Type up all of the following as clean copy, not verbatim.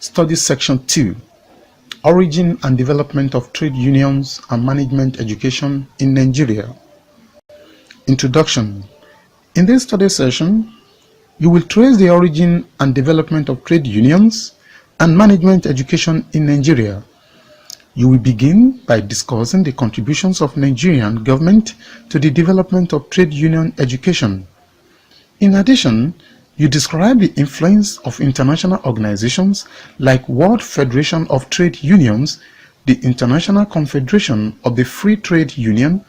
Studies Section 2, Origin and Development of Trade Unions and Management Education in Nigeria. Introduction. In this study session, you will trace the origin and development of trade unions and management education in Nigeria. You will begin by discussing the contributions of Nigerian government to the development of trade union education. In addition, you describe the influence of international organizations like World Federation of Trade Unions, the International Confederation of the Free Trade Union,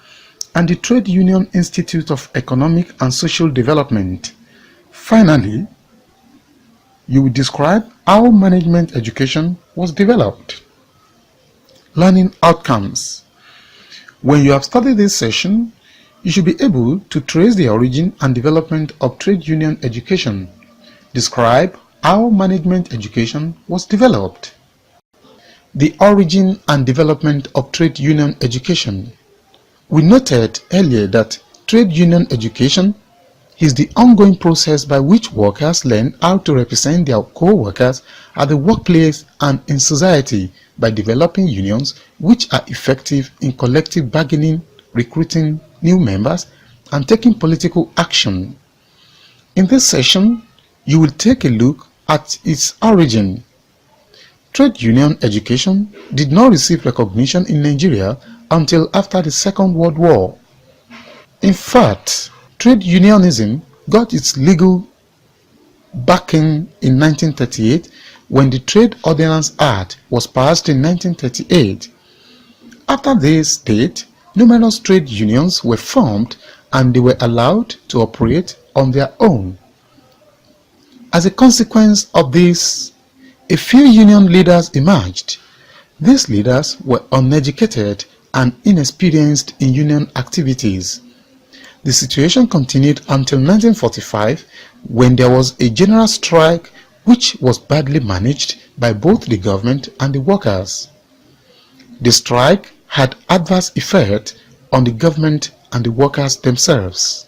and the Trade Union Institute of Economic and Social Development. Finally, you will describe how management education was developed. Learning outcomes. When you have studied this session, you should be able to trace the origin and development of trade union education. Describe how management education was developed. The origin and development of trade union education. We noted earlier that trade union education is the ongoing process by which workers learn how to represent their co-workers at the workplace and in society by developing unions which are effective in collective bargaining, recruiting new members, and taking political action. In this session, you will take a look at its origin. Trade union education did not receive recognition in Nigeria until after the Second World War. In fact, trade unionism got its legal backing in 1938 when the Trade Ordinance Act was passed in 1938. After this date, numerous trade unions were formed and they were allowed to operate on their own. As a consequence of this, a few union leaders emerged. These leaders were uneducated and inexperienced in union activities. The situation continued until 1945 when there was a general strike which was badly managed by both the government and the workers. The strike had adverse effect on the government and the workers themselves.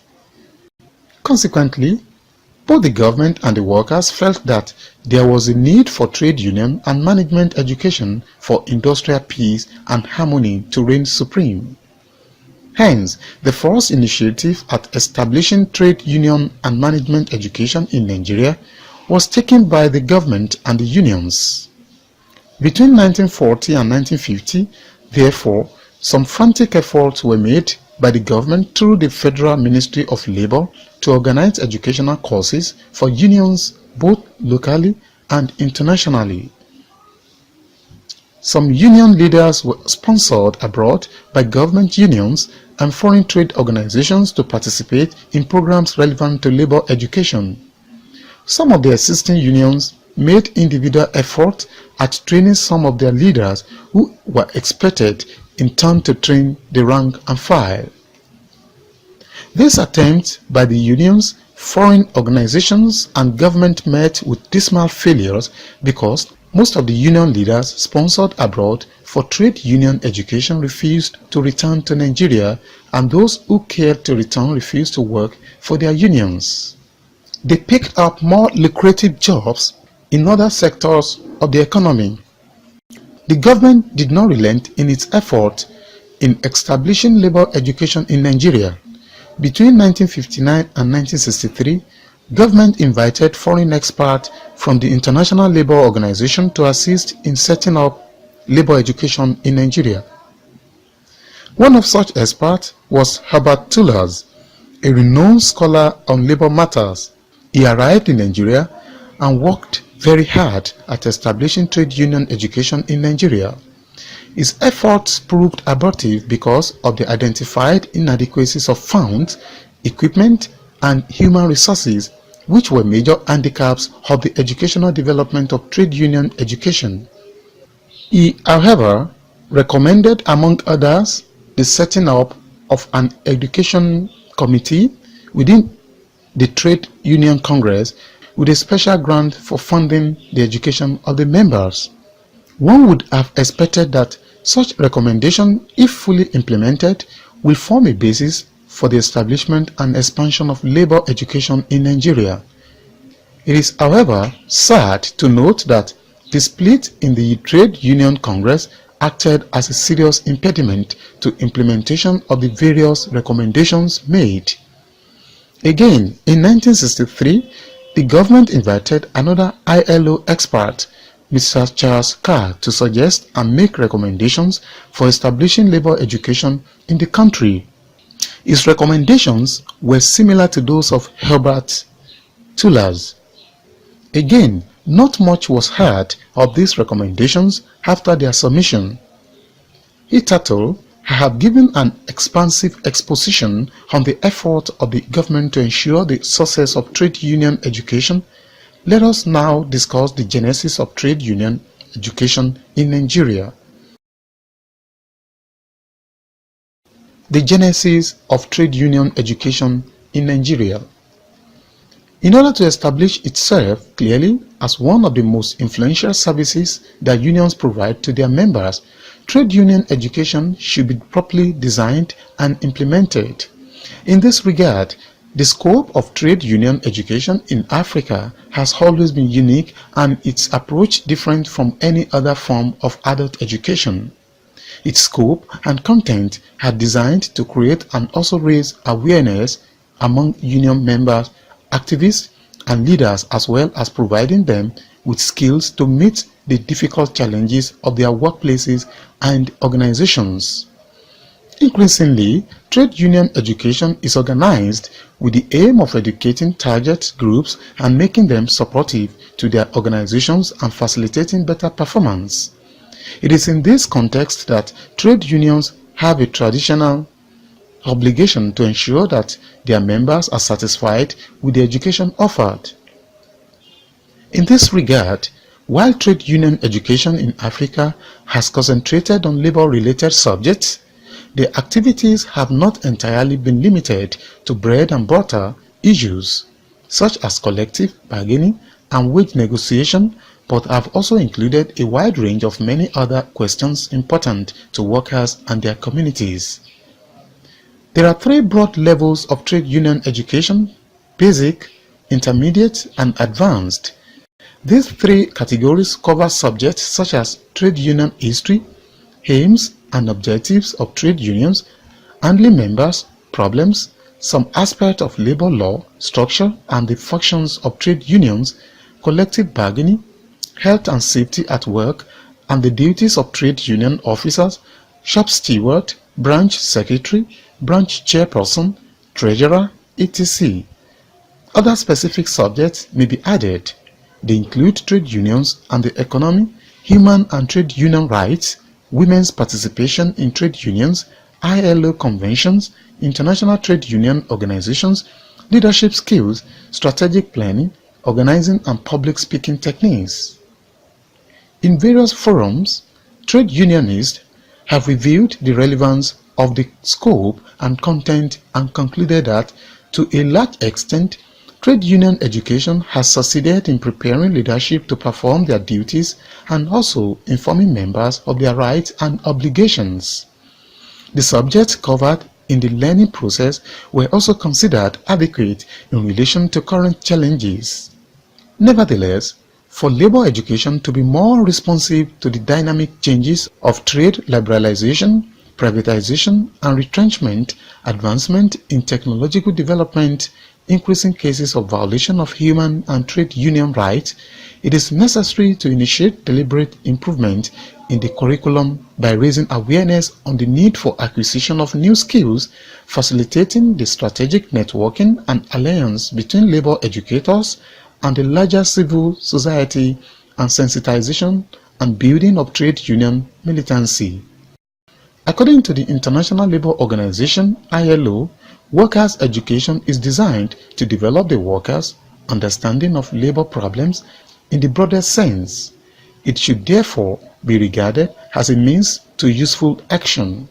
Consequently, both the government and the workers felt that there was a need for trade union and management education for industrial peace and harmony to reign supreme. Hence, the first initiative at establishing trade union and management education in Nigeria was taken by the government and the unions. Between 1940 and 1950, therefore, some frantic efforts were made by the government through the Federal Ministry of Labor to organize educational courses for unions both locally and internationally. Some union leaders were sponsored abroad by government unions and foreign trade organizations to participate in programs relevant to labor education. Some of the existing unions made individual efforts at training some of their leaders who were expected in turn to train the rank and file. This attempt by the unions, foreign organizations, and government met with dismal failures because most of the union leaders sponsored abroad for trade union education refused to return to Nigeria, and those who cared to return refused to work for their unions. They picked up more lucrative jobs in other sectors of the economy. The government did not relent in its effort in establishing labor education in Nigeria. Between 1959 and 1963, government invited foreign experts from the International Labour Organization to assist in setting up labor education in Nigeria. One of such experts was Herbert Tullers, a renowned scholar on labor matters. He arrived in Nigeria and worked very hard at establishing trade union education in Nigeria. His efforts proved abortive because of the identified inadequacies of funds, equipment, and human resources, which were major handicaps of the educational development of trade union education. He, however, recommended, among others, the setting up of an education committee within the Trade Union Congress with a special grant for funding the education of the members. One would have expected that such recommendation, if fully implemented, will form a basis for the establishment and expansion of labor education in Nigeria. It is, however, sad to note that The split in the Trade Union Congress acted as a serious impediment to implementation of the various recommendations made. Again, in 1963, the government invited another ILO expert, Mr. Charles Carr, to suggest and make recommendations for establishing labor education in the country. His recommendations were similar to those of Herbert Tuller's. Again, not much was heard of these recommendations after their submission. Hitherto, I have given an expansive exposition on the effort of the government to ensure the success of trade union education. Let us now discuss the genesis of trade union education in Nigeria. The genesis of trade union education in Nigeria. In order to establish itself clearly as one of the most influential services that unions provide to their members, trade union education should be properly designed and implemented. In this regard, the scope of trade union education in Africa has always been unique and its approach different from any other form of adult education. Its scope and content are designed to create and also raise awareness among union members, activists, and leaders, as well as providing them with skills to meet the difficult challenges of their workplaces and organizations. Increasingly, trade union education is organized with the aim of educating target groups and making them supportive to their organizations and facilitating better performance. It is in this context that trade unions have a traditional obligation to ensure that their members are satisfied with the education offered. In this regard, while trade union education in Africa has concentrated on labor-related subjects, the activities have not entirely been limited to bread and butter issues, such as collective bargaining and wage negotiation, but have also included a wide range of many other questions important to workers and their communities. There are three broad levels of trade union education: basic, intermediate, and advanced. These three categories cover subjects such as trade union history, aims and objectives of trade unions, handling members, problems, some aspect of labor law, structure and the functions of trade unions, collective bargaining, health and safety at work, and the duties of trade union officers, shop steward, branch secretary, branch chairperson, treasurer, etc. Other specific subjects may be added. They include trade unions and the economy, human and trade union rights, women's participation in trade unions, ILO conventions, international trade union organizations, leadership skills, strategic planning, organizing and public speaking techniques. In various forums, trade unionists have reviewed the relevance of the scope and content and concluded that, to a large extent, trade union education has succeeded in preparing leadership to perform their duties and also informing members of their rights and obligations. The subjects covered in the learning process were also considered adequate in relation to current challenges. Nevertheless, for labor education to be more responsive to the dynamic changes of trade liberalization, privatization and retrenchment, advancement in technological development, increasing cases of violation of human and trade union rights, it is necessary to initiate deliberate improvement in the curriculum by raising awareness on the need for acquisition of new skills, facilitating the strategic networking and alliance between labor educators and the larger civil society, and sensitization and building of trade union militancy. According to the International Labour Organization (ILO), workers' education is designed to develop the workers' understanding of labor problems in the broadest sense. It should therefore be regarded as a means to useful action.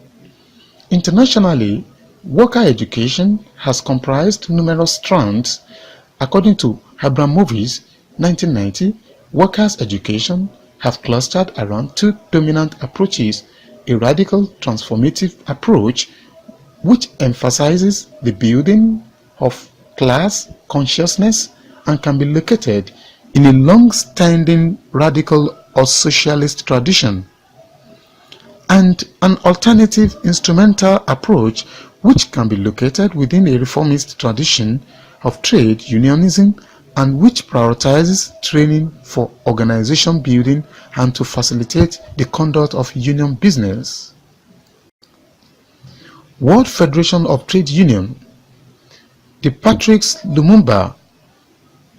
Internationally, worker education has comprised numerous strands. According to Abramovich, 1990, workers' education have clustered around two dominant approaches: a radical transformative approach, which emphasizes the building of class consciousness and can be located in a long-standing radical or socialist tradition, and an alternative instrumental approach which can be located within a reformist tradition of trade unionism and which prioritizes training for organization building and to facilitate the conduct of union business. World Federation of Trade Union. The Patrice Lumumba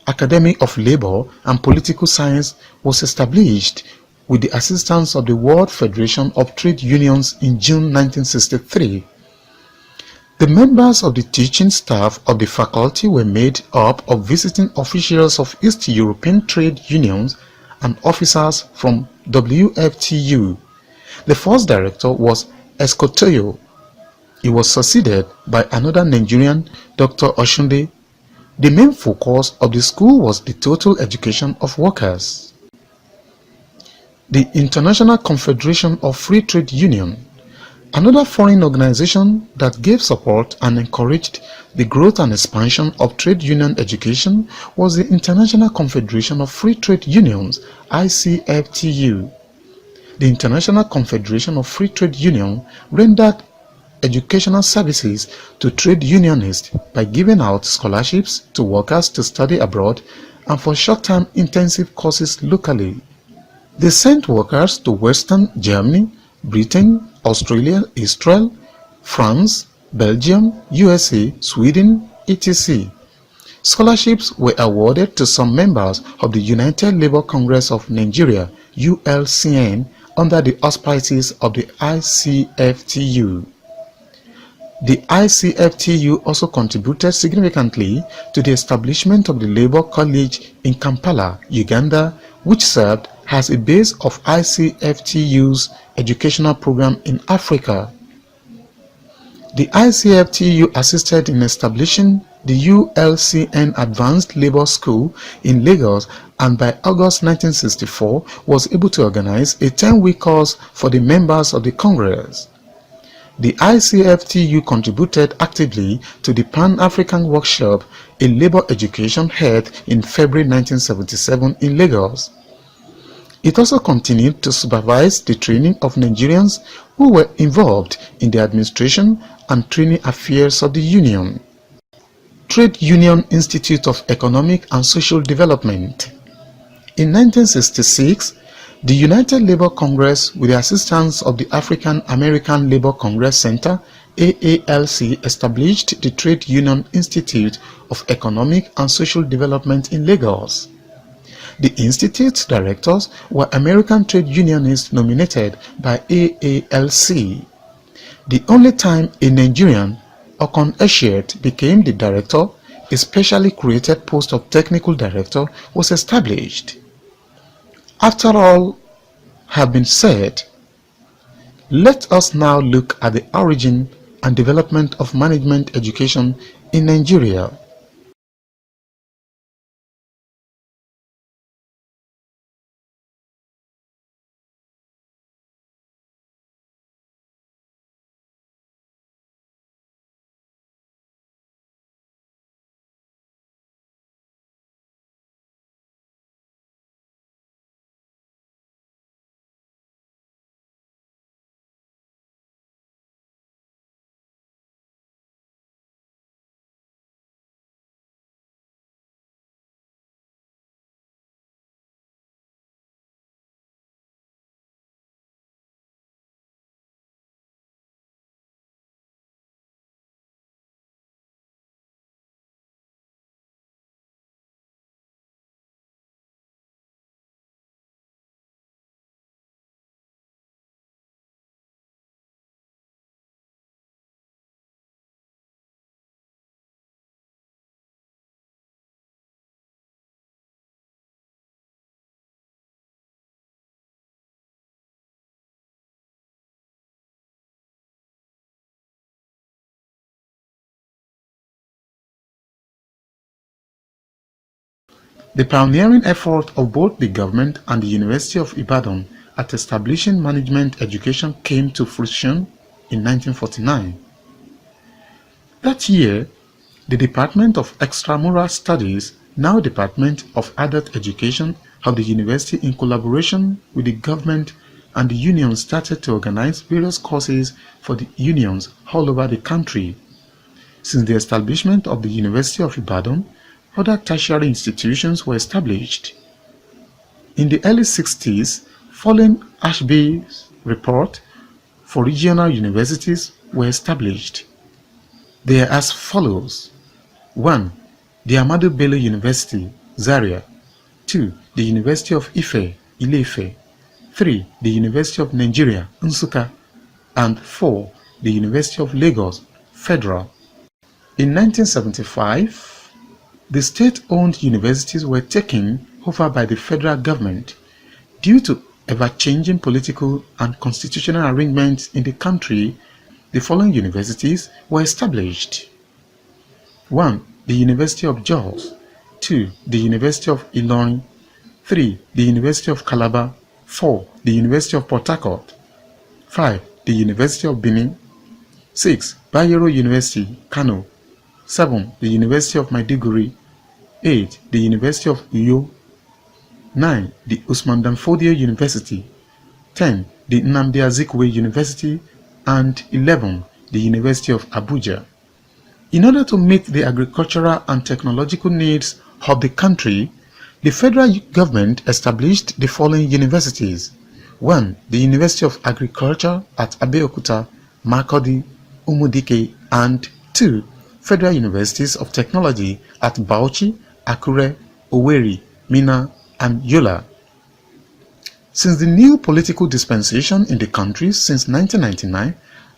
Academy of Labor and Political Science was established with the assistance of the World Federation of Trade Unions in June 1963. The members of the teaching staff of the faculty were made up of visiting officials of East European trade unions and officers from WFTU. The first director was Escotoyo. He was succeeded by another Nigerian, Dr. Oshunde. The main focus of the school was the total education of workers. The International Confederation of Free Trade Union. Another foreign organization that gave support and encouraged the growth and expansion of trade union education was the International Confederation of Free Trade Unions, ICFTU. The International Confederation of Free Trade Union rendered educational services to trade unionists by giving out scholarships to workers to study abroad and for short-term intensive courses locally. They sent workers to Western Germany, Britain, Australia, Israel, France, Belgium, USA, Sweden, etc. Scholarships were awarded to some members of the United Labour Congress of Nigeria, ULCN, under the auspices of the ICFTU. The ICFTU also contributed significantly to the establishment of the Labour College in Kampala, Uganda, which served as a base of ICFTU's educational program in Africa. The ICFTU assisted in establishing the ULCN Advanced Labour School in Lagos, and by August 1964 was able to organize a 10-week course for the members of the Congress. The ICFTU contributed actively to the Pan-African Workshop, a labor education held in February 1977 in Lagos. It also continued to supervise the training of Nigerians who were involved in the administration and training affairs of the Union. Trade Union Institute of Economic and Social Development. In 1966, the United Labour Congress, with the assistance of the African American Labour Congress Center, AALC, established the Trade Union Institute of Economic and Social Development in Lagos. The institute's directors were American trade unionists nominated by AALC. The only time a Nigerian, Okon Eshiet, became the director, a specially created post of technical director was established. After all have been said, let us now look at the origin and development of management education in Nigeria. The pioneering effort of both the government and the University of Ibadan at establishing management education came to fruition in 1949. That year, the Department of Extramural Studies, now Department of Adult Education, of the university, in collaboration with the government and the unions, started to organize various courses for the unions all over the country. Since the establishment of the University of Ibadan, other tertiary institutions were established. In the early 60s, following Ashby's report for regional universities were established. They are as follows: 1. The Ahmadu Bello University, Zaria. 2. The University of Ife, Ile-Ife. 3. The University of Nigeria, Nsukka. And 4. The University of Lagos, Federal. In 1975, the state-owned universities were taken over by the federal government. Due to ever-changing political and constitutional arrangements in the country, the following universities were established. 1. The University of Jos. 2. The University of Ilorin. 3. The University of Calabar. 4. The University of Port Harcourt. 5. The University of Benin. 6. Bayero University, Kano. 7. The University of Maiduguri. 8. The University of Uyo. 9. The Usman Dan Fodio University. 10. The Nnamdi Azikiwe University. And 11. The University of Abuja. In order to meet the agricultural and technological needs of the country, the federal government established the following universities. 1. The University of Agriculture at Abeokuta, Makurdi, Umudike, and 2. Federal Universities of Technology at Bauchi, Akure, Owerri, Minna, and Yola. Since the new political dispensation in the country since 1999,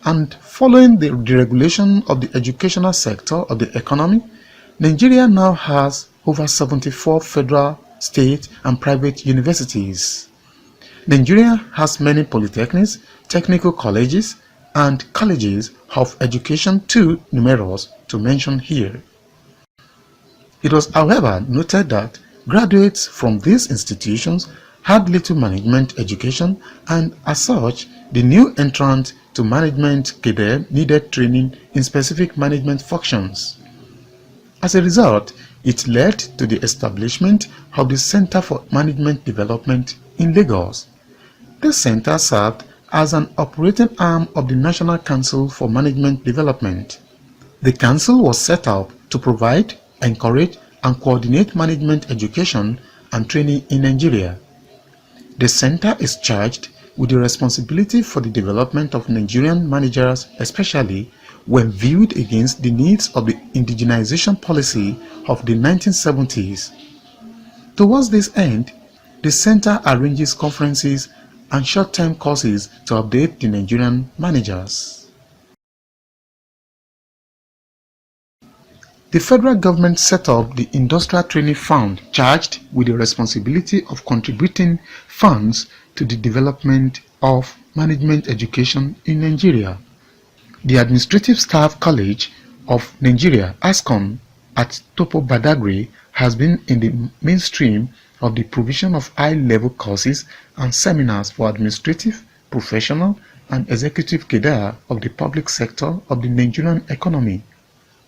and following the deregulation of the educational sector of the economy, Nigeria now has over 74 federal, state, and private universities. Nigeria has many polytechnics, technical colleges, and colleges of education too numerous to mention here. It was, however, noted that graduates from these institutions had little management education, and as such, the new entrant to management cadre needed training in specific management functions. As a result, it led to the establishment of the Center for Management Development in Lagos. This center served as an operating arm of the National Council for Management Development. The council was set up to provide, encourage, and coordinate management education and training in Nigeria. The center is charged with the responsibility for the development of Nigerian managers, especially when viewed against the needs of the indigenization policy of the 1970s. Towards this end, the center arranges conferences and short-term courses to update the Nigerian managers. The federal government set up the Industrial Training Fund, charged with the responsibility of contributing funds to the development of management education in Nigeria. The Administrative Staff College of Nigeria, ASCON, at Topo Badagry has been in the mainstream of the provision of high-level courses and seminars for administrative, professional, and executive cadre of the public sector of the Nigerian economy.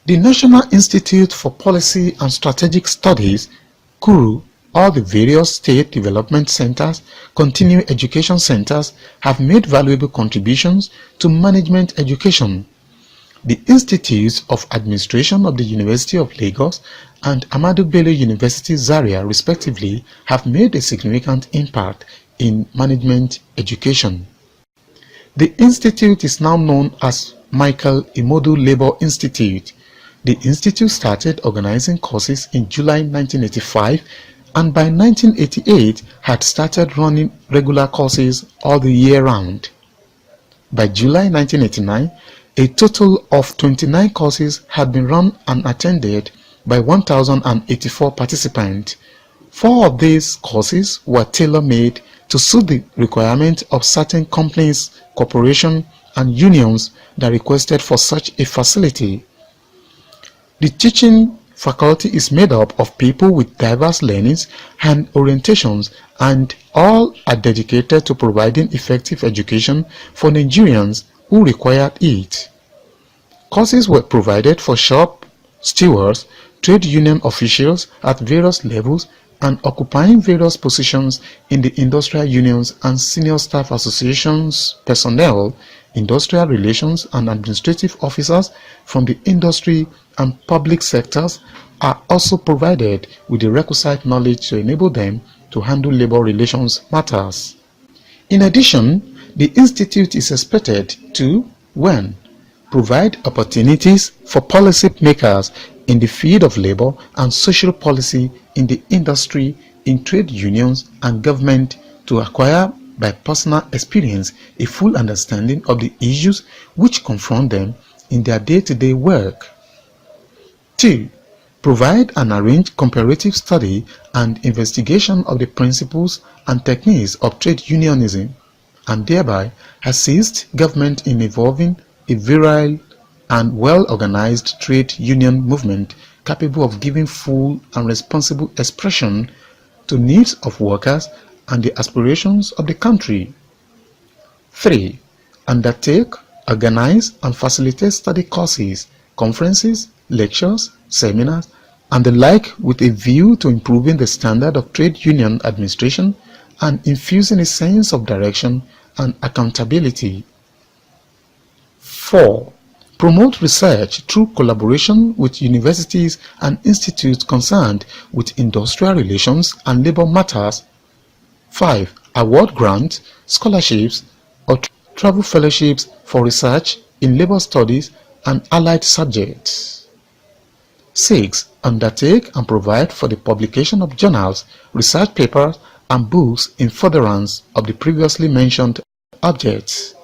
The National Institute for Policy and Strategic Studies, KURU, all the various state development centers, continuing education centers have made valuable contributions to management education. The Institutes of Administration of the University of Lagos and Ahmadu Bello University Zaria respectively have made a significant impact in management education. The institute is now known as Michael Imodu Labour Institute. The institute started organizing courses in July 1985 and by 1988 had started running regular courses all the year round. By July 1989, a total of 29 courses had been run and attended by 1,084 participants. 4 of these courses were tailor-made to suit the requirements of certain companies, corporations, and unions that requested for such a facility. The teaching faculty is made up of people with diverse learnings and orientations, and all are dedicated to providing effective education for Nigerians who required it. Courses were provided for shop stewards, trade union officials at various levels, and occupying various positions in the industrial unions and senior staff associations personnel, industrial relations and administrative officers from the industry and public sectors are also provided with the requisite knowledge to enable them to handle labor relations matters. In addition, the institute is expected to 1. Provide opportunities for policy makers in the field of labor and social policy in the industry, in trade unions and government to acquire by personal experience a full understanding of the issues which confront them in their day-to-day work. 2. Provide and arrange comparative study and investigation of the principles and techniques of trade unionism, and thereby assist government in evolving a virile and well-organized trade union movement capable of giving full and responsible expression to needs of workers and the aspirations of the country. 3. Undertake, organize and facilitate study courses, conferences, lectures, seminars, and the like with a view to improving the standard of trade union administration and infusing a sense of direction and accountability. 4. Promote research through collaboration with universities and institutes concerned with industrial relations and labor matters. 5. Award grants, scholarships, or travel fellowships for research in labor studies and allied subjects. 6. Undertake and provide for the publication of journals, research papers, and books in furtherance of the previously mentioned objects.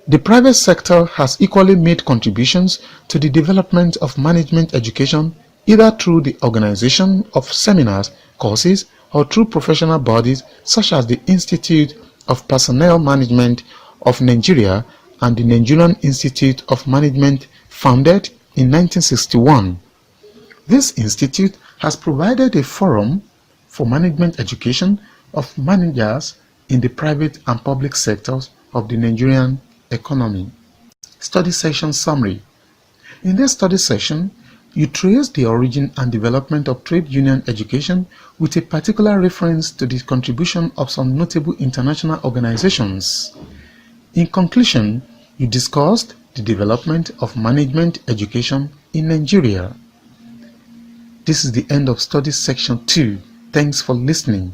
The private sector has equally made contributions to the development of management education either through the organization of seminars, courses, or through professional bodies such as the Institute of Personnel Management of Nigeria and the Nigerian Institute of Management, founded in 1961. This institute has provided a forum for management education of managers in the private and public sectors of the Nigerian economy. Study session summary. In this study session, you trace the origin and development of trade union education with a particular reference to the contribution of some notable international organizations. In conclusion, you discussed the development of management education in Nigeria. This is the end of study section 2. Thanks for listening.